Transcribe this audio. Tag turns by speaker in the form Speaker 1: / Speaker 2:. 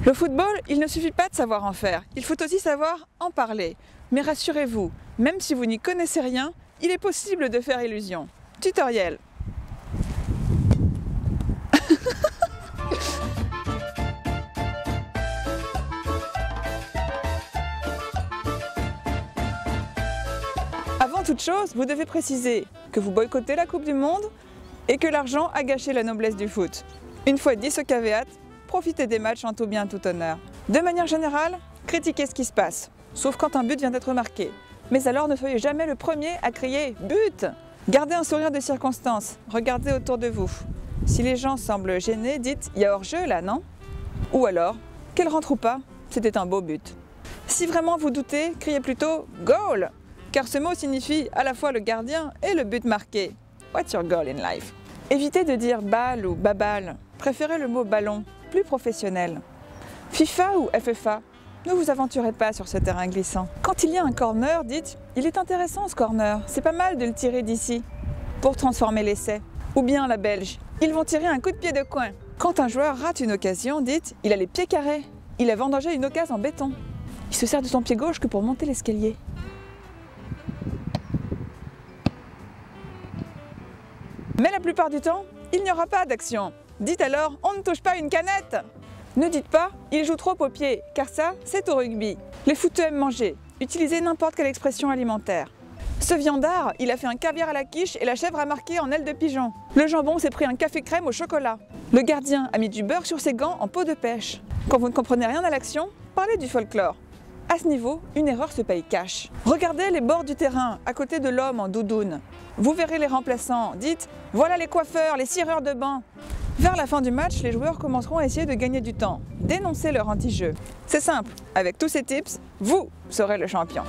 Speaker 1: Le football, il ne suffit pas de savoir en faire, il faut aussi savoir en parler. Mais rassurez-vous, même si vous n'y connaissez rien, il est possible de faire illusion. Tutoriel. Avant toute chose, vous devez préciser que vous boycottez la Coupe du Monde et que l'argent a gâché la noblesse du foot. Une fois dit ce caveat, profitez des matchs en tout bien tout honneur. De manière générale, critiquez ce qui se passe, sauf quand un but vient d'être marqué. Mais alors ne soyez jamais le premier à crier « but !» Gardez un sourire de circonstance, regardez autour de vous. Si les gens semblent gênés, dites « il y a hors-jeu là, non ?» Ou alors « qu'elle rentre ou pas, c'était un beau but !» Si vraiment vous doutez, criez plutôt « goal !» car ce mot signifie à la fois le gardien et le but marqué. What's your goal in life? Évitez de dire balle ou babal, préférez le mot ballon, plus professionnel. FIFA ou FFA? Ne vous aventurez pas sur ce terrain glissant. Quand il y a un corner, dites « il est intéressant ce corner, c'est pas mal de le tirer d'ici » pour transformer l'essai. Ou bien la Belge, ils vont tirer un coup de pied de coin. Quand un joueur rate une occasion, dites « il a les pieds carrés, il a vendangé une occasion en béton. Il se sert de son pied gauche que pour monter l'escalier. » Mais la plupart du temps, il n'y aura pas d'action. Dites alors « on ne touche pas une canette !» Ne dites pas « il joue trop au pied », car ça, c'est au rugby. Les footeux aiment manger. Utilisez n'importe quelle expression alimentaire. Ce viandard, il a fait un caviar à la quiche et la chèvre a marqué en aile de pigeon. Le jambon s'est pris un café crème au chocolat. Le gardien a mis du beurre sur ses gants en peau de pêche. Quand vous ne comprenez rien à l'action, parlez du folklore. À ce niveau, une erreur se paye cash. Regardez les bords du terrain, à côté de l'homme en doudoune. Vous verrez les remplaçants. Dites « voilà les coiffeurs, les cireurs de banc ». Vers la fin du match, les joueurs commenceront à essayer de gagner du temps. Dénoncez leur anti-jeu. C'est simple, avec tous ces tips, vous serez le champion.